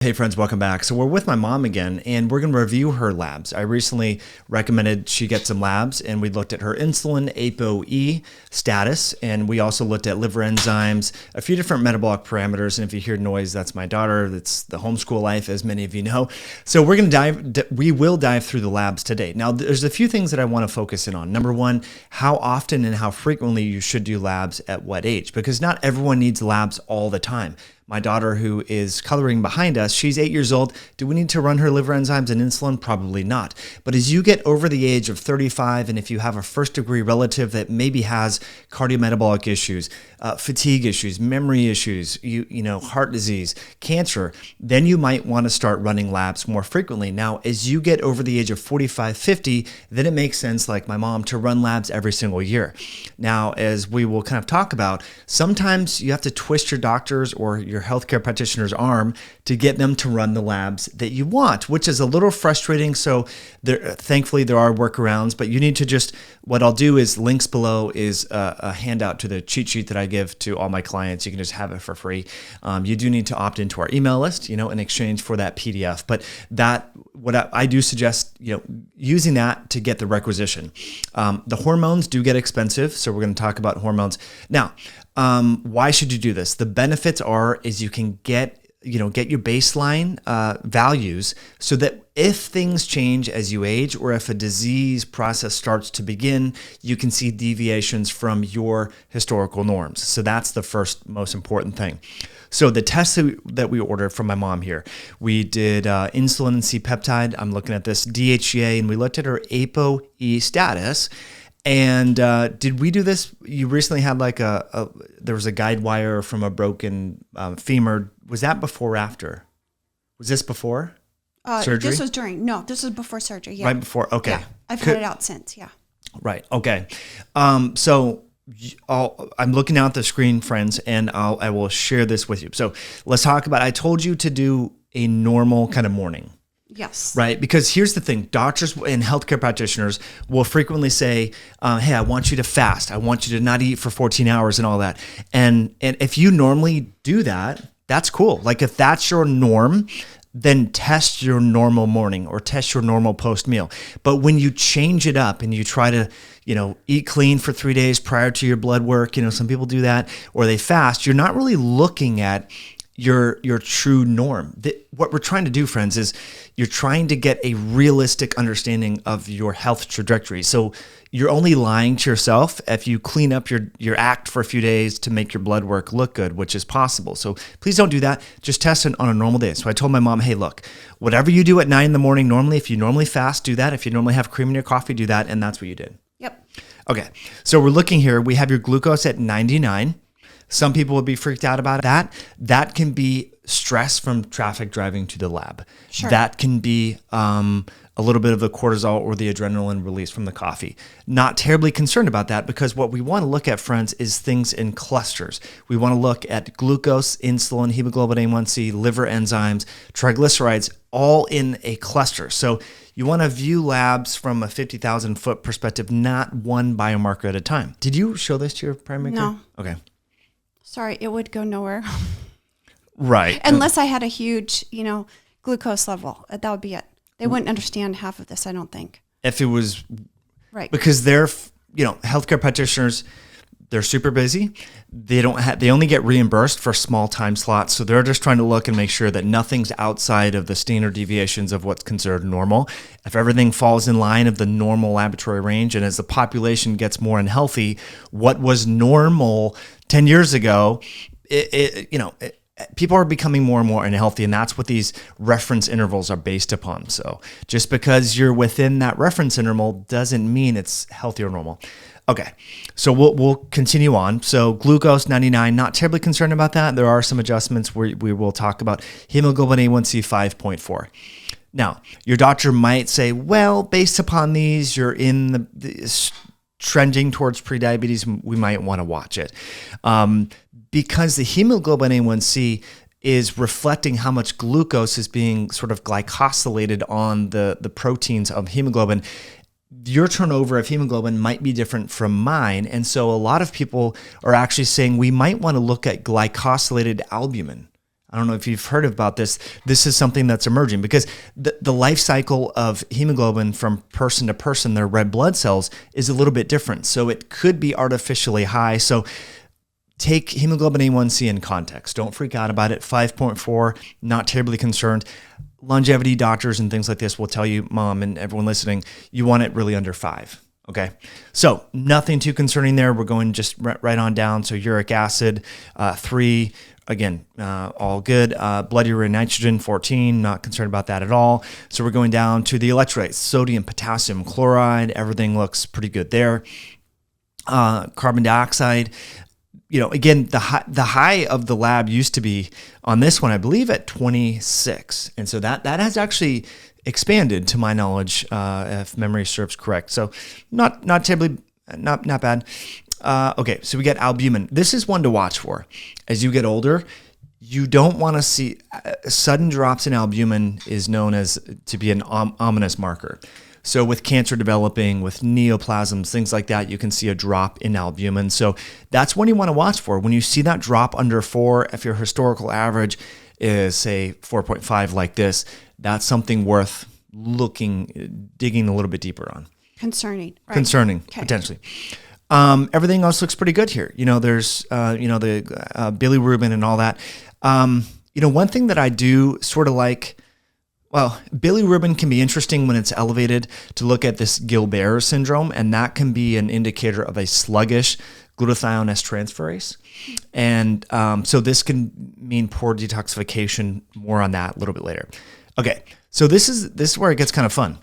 Hey friends, welcome back. So we're with my mom again, and we're going to review her labs. I recently recommended she get some labs, and we looked at her insulin, ApoE status, and we also looked at liver enzymes, a few different metabolic parameters. And if you hear noise, that's my daughter. That's the homeschool life, as many of you know. So we're going to we will dive through the labs today. Now, there's a few things that I want to focus in on. Number one, how often and how frequently you should do labs at what age, because not everyone needs labs all the time. My daughter, who is coloring behind us, she's 8 years old. Do we need to run her liver enzymes and insulin? Probably not. But as you get over the age of 35, and if you have a first-degree relative that maybe has cardiometabolic issues, fatigue issues, memory issues, heart disease, cancer, then you might want to start running labs more frequently. Now, as you get over the age of 45, 50, then it makes sense, like my mom, to run labs every single year. Now, as we will kind of talk about, sometimes you have to twist your doctor's or your healthcare practitioner's arm to get them to run the labs that you want, which is a little frustrating. So thankfully there are workarounds, but you need to just, what I'll do is links below is a handout to the cheat sheet that I give to all my clients. You can just have it for free. You do need to opt into our email list, in exchange for that PDF. But I do suggest, using that to get the requisition. The hormones do get expensive. So we're going to talk about hormones. Now, why should you do this? The benefits is you can get your baseline values so that if things change as you age or if a disease process starts to begin, you can see deviations from your historical norms. So that's the first most important thing. So the tests that we ordered from my mom here, we did insulin and C-peptide. I'm looking at this DHEA, and we looked at her ApoE status. And did we do this? You recently had there was a guide wire from a broken femur. Was that before or after? Was this before surgery? This was during. No, this was before surgery. Yeah. Right before. Okay. Yeah, I've had it out since. Yeah. Right. Okay. So I'm looking out the screen, friends, and I will share this with you. So let's talk about. I told you to do a normal kind of morning. Yes. Right. Because here's the thing. Doctors and healthcare practitioners will frequently say, hey, I want you to fast. I want you to not eat for 14 hours and all that. And if you normally do that, that's cool. Like if that's your norm, then test your normal morning or test your normal post meal. But when you change it up and you try to, eat clean for 3 days prior to your blood work, some people do that, or they fast, you're not really looking at your true norm. What we're trying to do, friends, is you're trying to get a realistic understanding of your health trajectory. So you're only lying to yourself if you clean up your act for a few days to make your blood work look good, which is possible. So please don't do that. Just test it on a normal day. So I told my mom, hey, look, whatever you do at 9 a.m, normally, if you normally fast, do that. If you normally have cream in your coffee, do that. And that's what you did. Yep. Okay. So we're looking here. We have your glucose at 99. Some people would be freaked out about that. That can be stress from traffic driving to the lab. Sure. That can be a little bit of the cortisol or the adrenaline release from the coffee. Not terribly concerned about that, because what we want to look at, friends, is things in clusters. We want to look at glucose, insulin, hemoglobin A1c, liver enzymes, triglycerides, all in a cluster. So you want to view labs from a 50,000 foot perspective, not one biomarker at a time. Did you show this to your primary care? No. Okay. Sorry, it would go nowhere. Right. Unless I had a huge, glucose level. That would be it. They wouldn't understand half of this, I don't think. If it was right. Because they're, healthcare practitioners, they're super busy. They only get reimbursed for small time slots. So they're just trying to look and make sure that nothing's outside of the standard deviations of what's considered normal. If everything falls in line of the normal laboratory range, and as the population gets more unhealthy, what was normal 10 years ago, people are becoming more and more unhealthy, and that's what these reference intervals are based upon. So just because you're within that reference interval doesn't mean it's healthy or normal. Okay, so we'll continue on. So glucose 99, not terribly concerned about that. There are some adjustments we will talk about. Hemoglobin A1c 5.4. Now, your doctor might say, well, based upon these, you're in the trending towards prediabetes. We might want to watch it. Because the hemoglobin A1c is reflecting how much glucose is being sort of glycosylated on the proteins of hemoglobin. Your turnover of hemoglobin might be different from mine. And so a lot of people are actually saying we might want to look at glycosylated albumin. I don't know if you've heard about this. This is something that's emerging because the life cycle of hemoglobin from person to person, their red blood cells, is a little bit different. So it could be artificially high. So take hemoglobin A1c in context. Don't freak out about it. 5.4, not terribly concerned. Longevity doctors and things like this will tell you, Mom and everyone listening, you want it really under 5. Okay, so nothing too concerning there. We're going just right on down. So uric acid, 3, again, all good. Blood urea nitrogen, 14, not concerned about that at all. So we're going down to the electrolytes, sodium, potassium, chloride. Everything looks pretty good there. Carbon dioxide. Again, the high of the lab used to be on this one, I believe, at 26, and so that has actually expanded, to my knowledge, if memory serves correct. So not terribly, not bad. Okay, so we get albumin. This is one to watch for. As you get older, you don't want to see sudden drops in albumin is known as to be an ominous marker. So with cancer developing, with neoplasms, things like that, you can see a drop in albumin. So that's one you want to watch for. When you see that drop under 4, if your historical average is, say, 4.5 like this, that's something worth digging a little bit deeper on. Concerning. Right. Concerning, okay. Potentially. Everything else looks pretty good here. There's, the bilirubin and all that. One thing that I do sort of like, well, bilirubin can be interesting when it's elevated to look at this Gilbert syndrome, and that can be an indicator of a sluggish glutathione transferase. And so this can mean poor detoxification. More on that a little bit later. Okay, so this is where it gets kind of fun.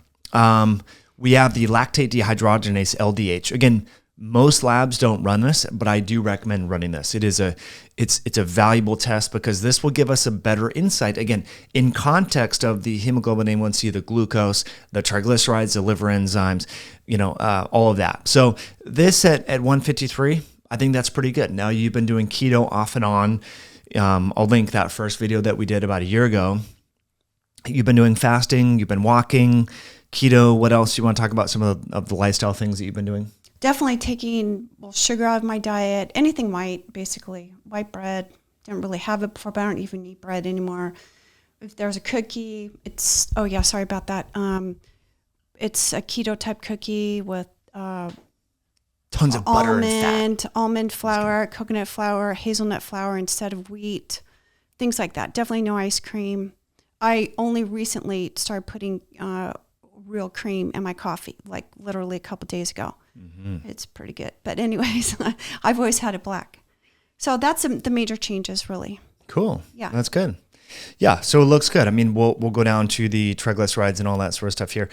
We have the lactate dehydrogenase LDH. Again, most labs don't run this, but I do recommend running this. It's a valuable test because this will give us a better insight, again, in context of the hemoglobin A1c, the glucose, the triglycerides, the liver enzymes, all of that. So this at 153, I think that's pretty good. Now you've been doing keto off and on. I'll link that first video that we did about a year ago. You've been doing fasting, you've been walking, keto. What else? You want to talk about some of the lifestyle things that you've been doing? Definitely taking sugar out of my diet, anything white, basically. White bread. Didn't really have it before, but I don't even eat bread anymore. If there's a cookie, sorry about that. It's a keto type cookie with tons of butter and fat. Almond flour, coconut flour, hazelnut flour instead of wheat, things like that. Definitely no ice cream. I only recently started putting real cream in my coffee, like literally a couple days ago. Mm-hmm. It's pretty good. But anyways, I've always had it black. So that's the major changes, really. Cool. Yeah. That's good. Yeah. So it looks good. I mean, we'll go down to the triglycerides and all that sort of stuff here.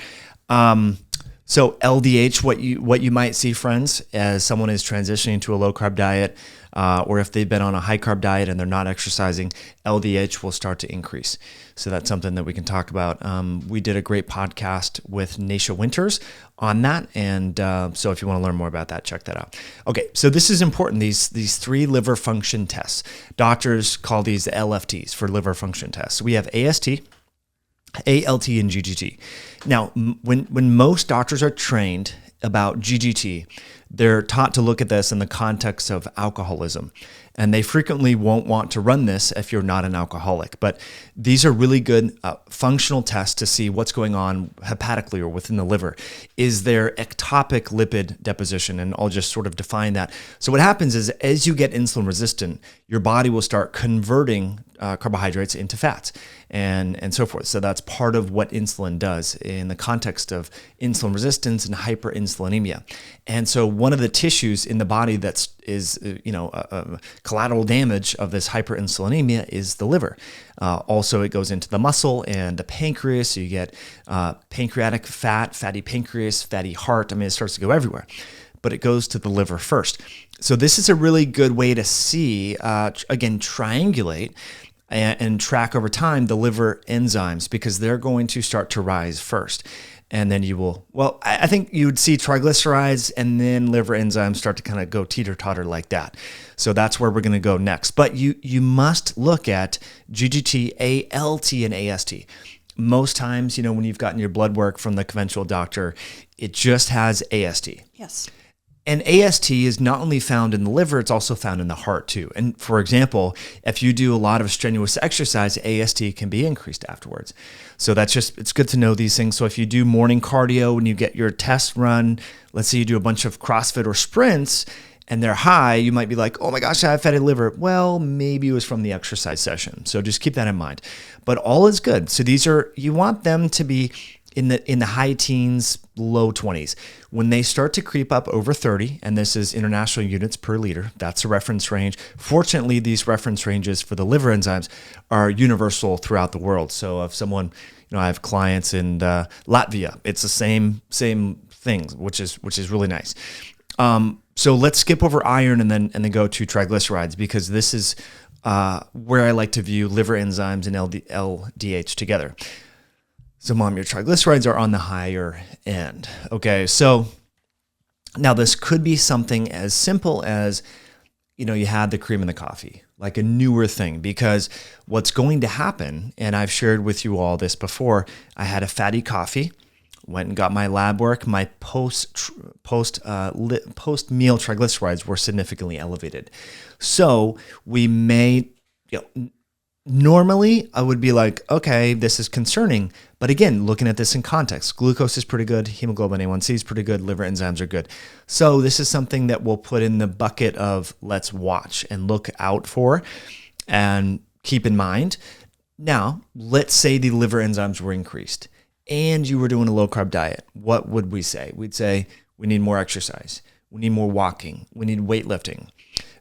So LDH, what you might see, friends, as someone is transitioning to a low carb diet, or if they've been on a high carb diet and they're not exercising, LDH will start to increase. So that's something that we can talk about. We did a great podcast with Nasha Winters on that, and so if you want to learn more about that, check that out. Okay, so this is important. These 3 liver function tests. Doctors call these LFTs for liver function tests. So we have AST, ALT, and GGT. Now, when most doctors are trained about GGT, they're taught to look at this in the context of alcoholism. And they frequently won't want to run this if you're not an alcoholic. But these are really good functional tests to see what's going on hepatically or within the liver. Is there ectopic lipid deposition? And I'll just sort of define that. So what happens is as you get insulin resistant, your body will start converting carbohydrates into fats and so forth. So that's part of what insulin does in the context of insulin resistance and hyperinsulinemia. And so one of the tissues in the body is collateral damage of this hyperinsulinemia is the liver. Also, it goes into the muscle and the pancreas. So you get pancreatic fat, fatty pancreas, fatty heart. I mean, it starts to go everywhere, but it goes to the liver first. So this is a really good way to see, again, triangulate and track over time the liver enzymes, because they're going to start to rise first. And then you will, I think you would see triglycerides and then liver enzymes start to kind of go teeter-totter like that. So that's where we're going to go next. But you must look at GGT, ALT, and AST. Most times, when you've gotten your blood work from the conventional doctor, it just has AST. Yes. And AST is not only found in the liver, it's also found in the heart too. And for example, if you do a lot of strenuous exercise, AST can be increased afterwards. So it's good to know these things. So if you do morning cardio and you get your test run, let's say you do a bunch of CrossFit or sprints and they're high, you might be like, oh my gosh, I have fatty liver. Well, maybe it was from the exercise session. So just keep that in mind. But all is good. So you want them to be in the high teens, low 20s. When they start to creep up over 30, and this is international units per liter, that's a reference range. Fortunately, these reference ranges for the liver enzymes are universal throughout the world. So if someone, I have clients in Latvia, it's the same things, which is really nice. So let's skip over iron and then go to triglycerides, because this is where I like to view liver enzymes and LDH together. So Mom, your triglycerides are on the higher end. Okay, so now this could be something as simple as, you had the cream in the coffee, like a newer thing, because what's going to happen, and I've shared with you all this before, I had a fatty coffee, went and got my lab work, my post-meal triglycerides were significantly elevated. So we may, normally I would be like, okay, this is concerning. But again, looking at this in context, glucose is pretty good. Hemoglobin A1c is pretty good. Liver enzymes are good. So this is something that we'll put in the bucket of let's watch and look out for and keep in mind. Now, let's say the liver enzymes were increased and you were doing a low carb diet. What would we say? We'd say we need more exercise. We need more walking. We need weightlifting.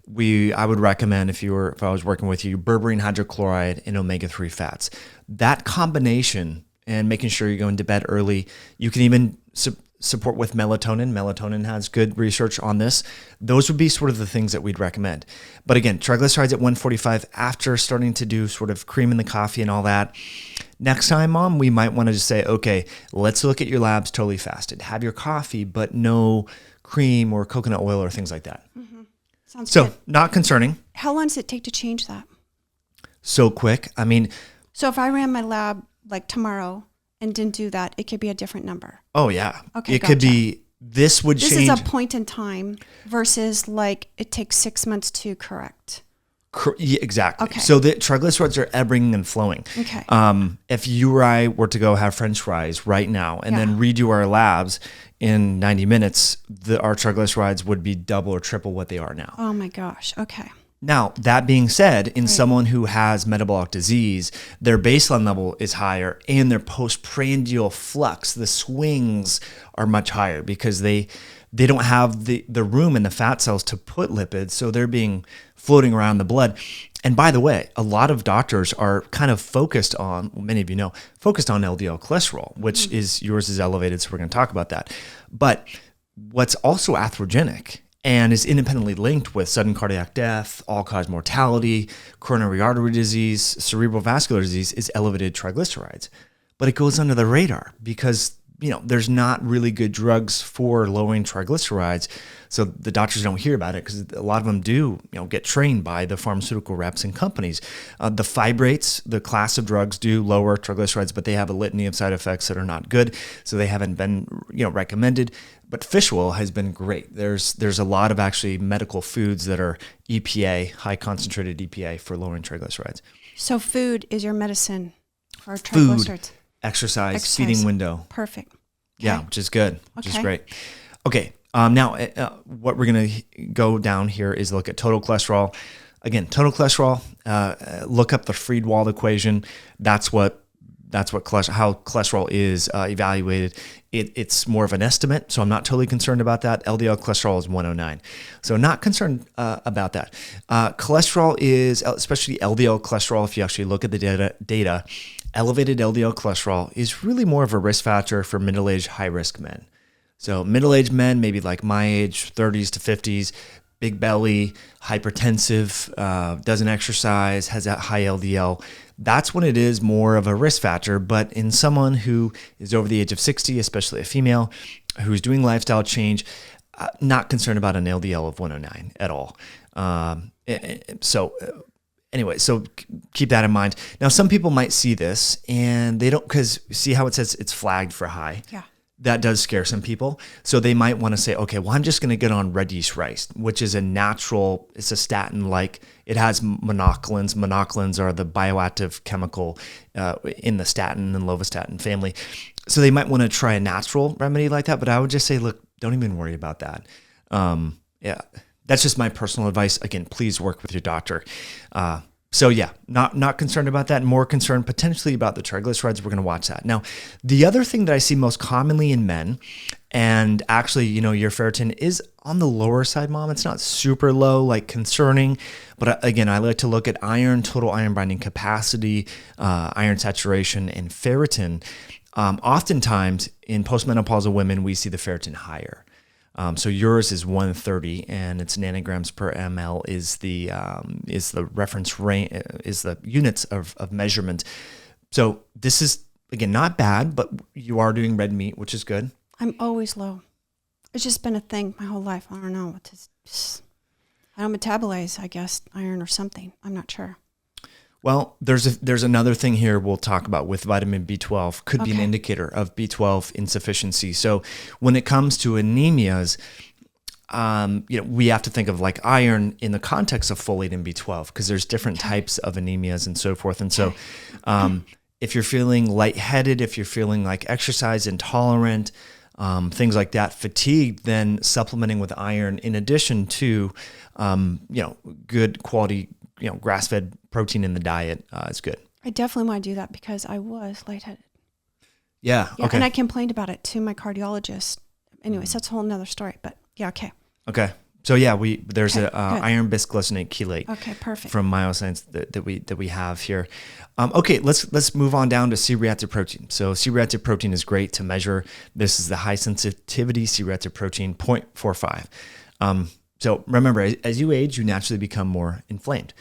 I would recommend if I was working with you, berberine hydrochloride and omega-3 fats. That combination and making sure you're going to bed early. You can even support with melatonin. Melatonin has good research on this. Those would be sort of the things that we'd recommend. But again, triglycerides at 145 after starting to do sort of cream in the coffee and all that. Next time, Mom, we might want to just say, okay, let's look at your labs totally fasted. Have your coffee, but no cream or coconut oil or things like that. Mm-hmm. Sounds so good. Not concerning. How long does it take to change that? So quick. So if I ran my lab like tomorrow and didn't do that, it could be a different number. Oh yeah. Okay. Could be, this change. This is a point in time versus like it takes 6 months to correct. Yeah, exactly. Okay. So the triglycerides are ebbing and flowing. Okay. If you or I were to go have French fries right now and then redo our labs in 90 minutes, our triglycerides would be double or triple what they are now. Oh my gosh. Okay. Now, that being said, in someone who has metabolic disease, their baseline level is higher and their postprandial flux, the swings, are much higher because they don't have the room in the fat cells to put lipids, so they're being floating around the blood. And by the way, a lot of doctors are kind of focused on, many of you know, focused on LDL cholesterol, which is yours is elevated, so we're going to talk about that. But what's also atherogenic and is independently linked with sudden cardiac death, all-cause mortality, coronary artery disease, cerebral vascular disease is elevated triglycerides. But it goes under the radar because, there's not really good drugs for lowering triglycerides. So the doctors don't hear about it because a lot of them do, get trained by the pharmaceutical reps and companies. The fibrates, the class of drugs, do lower triglycerides, but they have a litany of side effects that are not good. So they haven't been, recommended. But fish oil has been great. There's a lot of actually medical foods that are EPA, high concentrated EPA for lowering triglycerides. So food is your medicine for triglycerides. Food, exercise, feeding window. Perfect. Okay. Yeah, which is good, which is great. Okay, now what we're going to go down here is look at total cholesterol. Again, total cholesterol, look up the Friedewald equation. That's how cholesterol is evaluated. It's more of an estimate, so I'm not totally concerned about that. LDL cholesterol is 109, so not concerned about that. Cholesterol is, especially LDL cholesterol, if you actually look at the data, elevated LDL cholesterol is really more of a risk factor for middle-aged, high-risk men. So middle-aged men, maybe like my age, 30s to 50s, big belly, hypertensive, doesn't exercise, has that high LDL. That's when it is more of a risk factor. But in someone who is over the age of 60, especially a female, who's doing lifestyle change, not concerned about an LDL of 109 at all. Anyway, so keep that in mind. Now, some people might see this and they don't, because see how it says it's flagged for high? Yeah. That does scare some people. So they might want to say, okay, well, I'm just going to get on red yeast rice, which is a natural, it's a statin-like, it has monocolins. Monocolins are the bioactive chemical in the statin and lovastatin family. So they might want to try a natural remedy like that. But I would just say, look, don't even worry about that. Yeah, that's just my personal advice. Again, please work with your doctor. So yeah, not concerned about that. More concerned potentially about the triglycerides. We're going to watch that. Now, the other thing that I see most commonly in men, and actually, your ferritin is on the lower side, Mom. It's not super low, like concerning. But again, I like to look at iron, total iron binding capacity, iron saturation, and ferritin. Oftentimes in postmenopausal women, we see the ferritin higher. So yours is 130, and it's nanograms per ml is the reference range, is the units of measurement. So this is, again, not bad, but you are doing red meat, which is good. I'm always low. It's just been a thing my whole life. I don't know. I don't metabolize, I guess, iron or something. I'm not sure. Well, there's another thing here we'll talk about with vitamin B12. Could be an indicator of B12 insufficiency. So when it comes to anemias, we have to think of like iron in the context of folate and B12 because there's different types of anemias and so forth. And so if you're feeling lightheaded, if you're feeling like exercise intolerant, things like that, fatigued, then supplementing with iron in addition to, good quality, grass-fed protein in the diet is good. I definitely want to do that because I was lightheaded. Yeah. Okay. And I complained about it to my cardiologist. Anyways, that's a whole nother story, but yeah. Okay. Okay. So yeah, there's a iron bisglycinate chelate. Okay. Perfect. From Myoscience that we have here. Okay. Let's move on down to C-reactive protein. So C-reactive protein is great to measure. This is the high sensitivity C-reactive protein, 0.45. So remember, as you age, you naturally become more inflamed.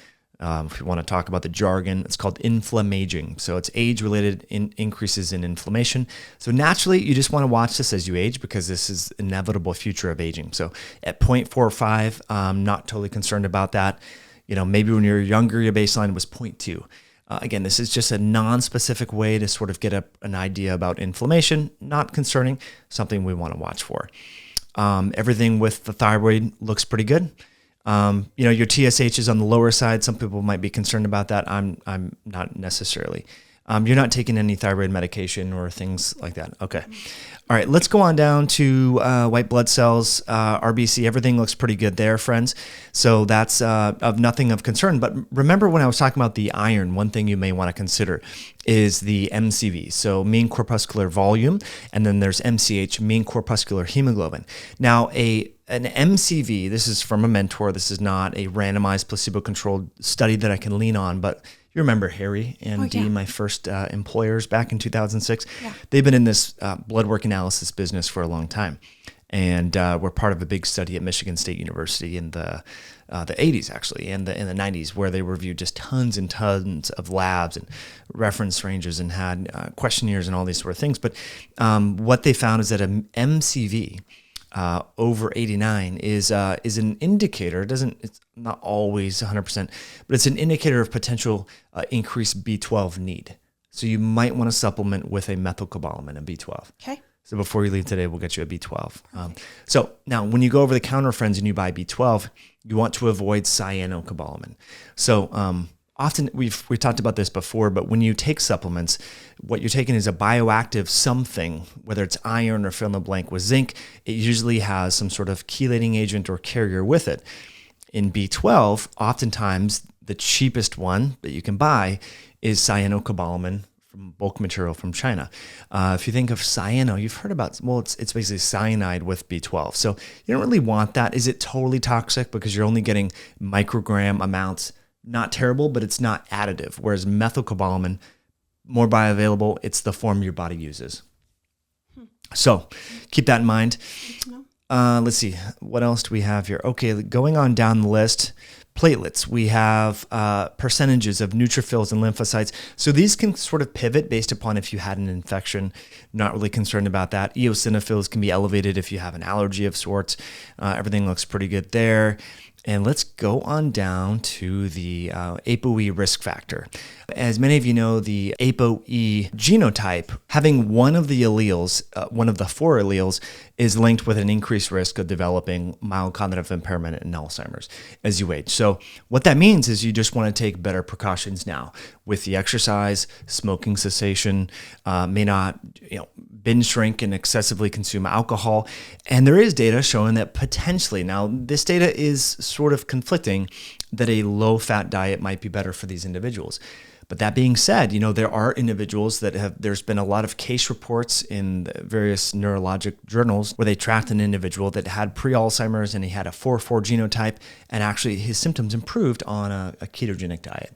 If you want to talk about the jargon, it's called inflammaging. So it's age-related increases in inflammation. So naturally, you just want to watch this as you age because this is inevitable future of aging. So at 0.45, I'm not totally concerned about that. Maybe when you're younger, your baseline was 0.2. Again, this is just a non-specific way to sort of get an idea about inflammation. Not concerning, something we want to watch for. Everything with the thyroid looks pretty good. Your TSH is on the lower side. Some people might be concerned about that. I'm not necessarily. You're not taking any thyroid medication or things like that. Okay. All right. Let's go on down to white blood cells, RBC. Everything looks pretty good there, friends. So that's of nothing of concern. But remember when I was talking about the iron, one thing you may want to consider is the MCV. So mean corpuscular volume. And then there's MCH, mean corpuscular hemoglobin. Now, an MCV, this is from a mentor. This is not a randomized placebo-controlled study that I can lean on, but you remember Harry and Dee, my first employers back in 2006. Yeah. They've been in this blood work analysis business for a long time. And we're part of a big study at Michigan State University in the 80s, actually, and in the 90s, where they reviewed just tons and tons of labs and reference ranges and had questionnaires and all these sort of things. But what they found is that an MCV over 89 is an indicator. It's not always 100%, but it's an indicator of potential increased B12 need. So you might want to supplement with a methylcobalamin, a B12. Okay. So before you leave today, we'll get you a B12. So now when you go over the counter, friends, and you buy B12, you want to avoid cyanocobalamin. So often we've talked about this before, but when you take supplements, what you're taking is a bioactive something, whether it's iron or fill in the blank with zinc. It usually has some sort of chelating agent or carrier with it. In B12, oftentimes the cheapest one that you can buy is cyanocobalamin from bulk material from China. If you think of cyano, you've heard about, it's basically cyanide with B12. So you don't really want that. Is it totally toxic because you're only getting microgram amounts? Not terrible, but it's not additive. Whereas methylcobalamin, more bioavailable, it's the form your body uses. So keep that in mind. Let's see. What else do we have here? Okay, going on down the list. Platelets. We have percentages of neutrophils and lymphocytes. So these can sort of pivot based upon if you had an infection. Not really concerned about that. Eosinophils can be elevated if you have an allergy of sorts. Everything looks pretty good there. And let's go on down to the ApoE risk factor. As many of you know, the ApoE genotype, having one of the alleles, one of the 4 alleles, is linked with an increased risk of developing mild cognitive impairment and Alzheimer's as you age. So what that means is you just want to take better precautions now with the exercise, smoking cessation, may not, binge drink and excessively consume alcohol. And there is data showing that potentially, now this data is sort of conflicting, that a low-fat diet might be better for these individuals. But that being said, there are individuals that there's been a lot of case reports in the various neurologic journals where they tracked an individual that had pre-Alzheimer's and he had a 4/4 genotype, and actually his symptoms improved on a ketogenic diet.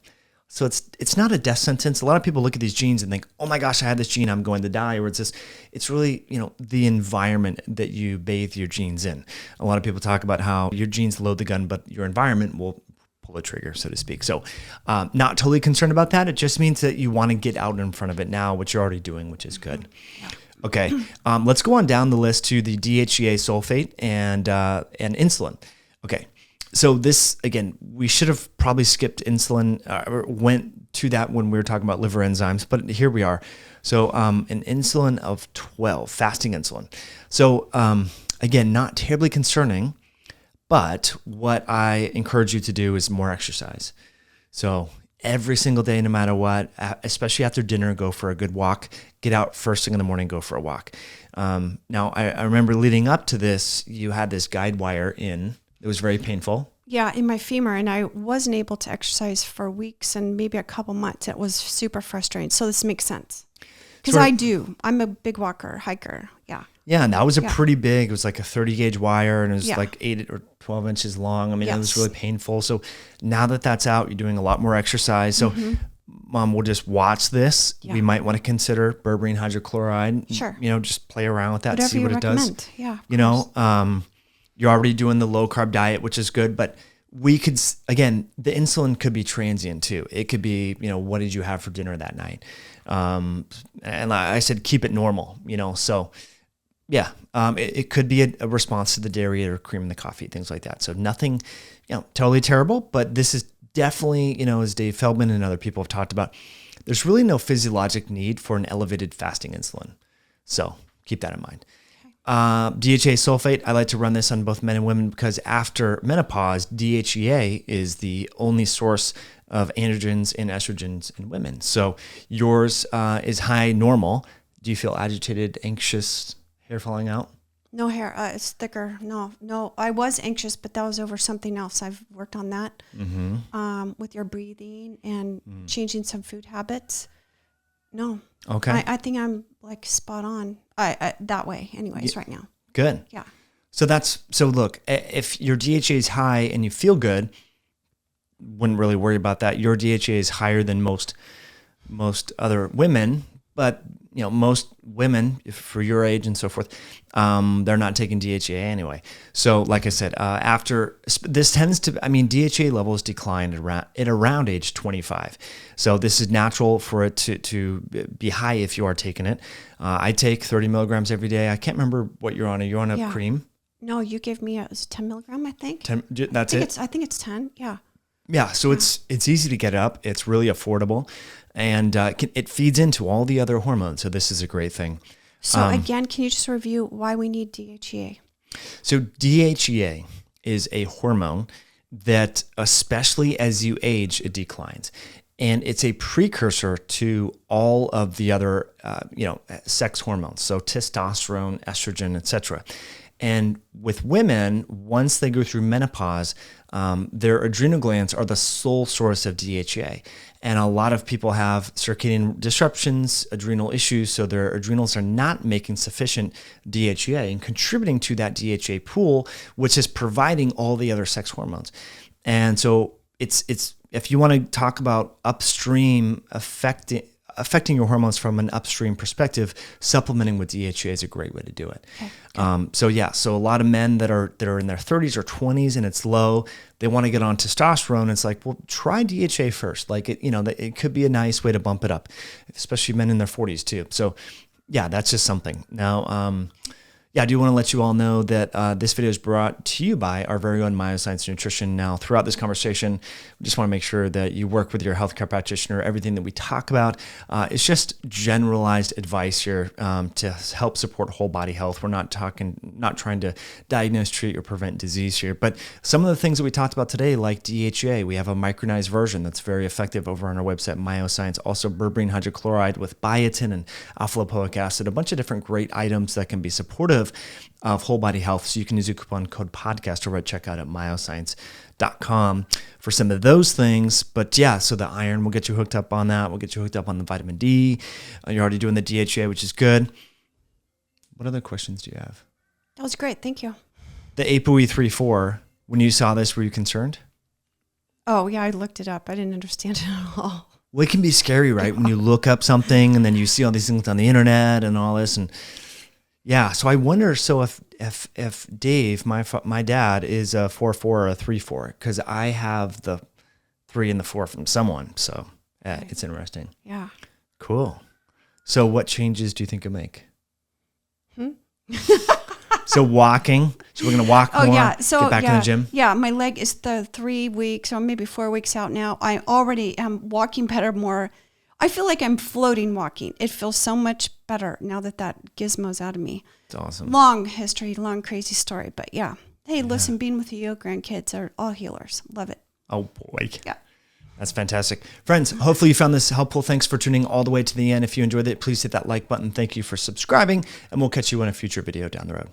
So it's not a death sentence. A lot of people look at these genes and think, oh my gosh, I had this gene, I'm going to die. Or it's really, the environment that you bathe your genes in. A lot of people talk about how your genes load the gun, but your environment will pull the trigger, so to speak. So not totally concerned about that. It just means that you want to get out in front of it now, which you're already doing, which is good. Yeah. Okay, let's go on down the list to the DHEA sulfate and insulin. Okay. So this, again, we should have probably skipped insulin, or went to that when we were talking about liver enzymes, but here we are. So an insulin of 12, fasting insulin. So again, not terribly concerning, but what I encourage you to do is more exercise. So every single day, no matter what, especially after dinner, go for a good walk. Get out first thing in the morning, go for a walk. Now, I remember leading up to this, you had this guide wire in. It was very painful. Yeah, in my femur, and I wasn't able to exercise for weeks and maybe a couple months. It was super frustrating. So this makes sense. Because I'm a big walker, hiker. Yeah. Yeah, and that was a pretty big, it was like a 30 gauge wire, and it was like 8 or 12 inches long. I mean, It was really painful. So now that that's out, you're doing a lot more exercise. So Mom, we'll just watch this. Yeah. We might want to consider berberine hydrochloride. Sure. Just play around with that, whatever see what it does. Yeah. You're already doing the low carb diet, which is good, but we could, again, the insulin could be transient too. It could be, what did you have for dinner that night? And I said, keep it normal, so yeah, it could be a response to the dairy or cream in the coffee, things like that. So nothing, totally terrible, but this is definitely, as Dave Feldman and other people have talked about, there's really no physiologic need for an elevated fasting insulin. So keep that in mind. DHEA sulfate, I like to run this on both men and women because after menopause, DHEA is the only source of androgens and estrogens in women. So yours is high normal. Do you feel agitated, anxious, hair falling out? No hair. It's thicker. No. I was anxious, but that was over something else. I've worked on that with your breathing and changing some food habits. No. Okay. I think I'm like spot on that way anyways right now. Good. Yeah. So look, if your DHEA is high and you feel good, wouldn't really worry about that. Your DHEA is higher than most other women, but most women for your age and so forth, they're not taking DHEA anyway. So like I said, after this tends to, DHEA levels decline at around age 25. So this is natural for it to be high if you are taking it. I take 30 milligrams every day. I can't remember what you're on. Are you on a cream? No, you gave me it was 10 milligram, I think. 10, that's it? I think it's 10. Yeah. Yeah. So it's easy to get up. It's really affordable. And it feeds into all the other hormones. So this is a great thing. So again, can you just review why we need DHEA? So DHEA is a hormone that, especially as you age, it declines. And it's a precursor to all of the other, sex hormones. So testosterone, estrogen, etc. And with women, once they go through menopause, their adrenal glands are the sole source of DHEA. And a lot of people have circadian disruptions, adrenal issues, so their adrenals are not making sufficient DHEA and contributing to that DHEA pool, which is providing all the other sex hormones. And so it's if you want to talk about upstream affecting your hormones from an upstream perspective, supplementing with DHEA is a great way to do it. Okay. So a lot of men that are in their 30s or 20s and it's low, they want to get on testosterone. It's like, well, try DHEA first. Like it could be a nice way to bump it up, especially men in their 40s too. So yeah, that's just something. Now, Yeah, I do want to let you all know that this video is brought to you by our very own Myoscience Nutrition. Now, throughout this conversation, we just want to make sure that you work with your healthcare practitioner. Everything that we talk about is just generalized advice here to help support whole body health. We're not trying to diagnose, treat, or prevent disease here. But some of the things that we talked about today, like DHEA, we have a micronized version that's very effective over on our website, Myoscience. Also, berberine hydrochloride with biotin and alpha-lipoic acid, a bunch of different great items that can be supportive of whole body health. So you can use a coupon code podcast over at checkout at myoscience.com for some of those things. But yeah, so the iron, we'll get you hooked up on that. We'll get you hooked up on the vitamin D. You're already doing the DHEA, which is good. What other questions do you have? That was great. Thank you. The ApoE 3/4, when you saw this, were you concerned? Oh, yeah, I looked it up. I didn't understand it at all. Well, it can be scary, right? When you look up something and then you see all these things on the internet and all this, and yeah. So I wonder. So if Dave, my dad, is a 4/4 or a 3/4, because I have the 3 and the 4 from someone. So it's interesting. Yeah. Cool. So what changes do you think you'll make? So walking. So we're gonna walk more. Yeah. So get back in the gym. Yeah, my leg is the 3 weeks or maybe 4 weeks out now. I already am walking better, more. I feel like I'm floating walking. It feels so much better now that gizmo's out of me. It's awesome. Long history, long crazy story, but yeah. Hey, listen, being with you, grandkids are all healers. Love it. Oh boy. Yeah. That's fantastic. Friends, hopefully you found this helpful. Thanks for tuning all the way to the end. If you enjoyed it, please hit that like button. Thank you for subscribing, and we'll catch you in a future video down the road.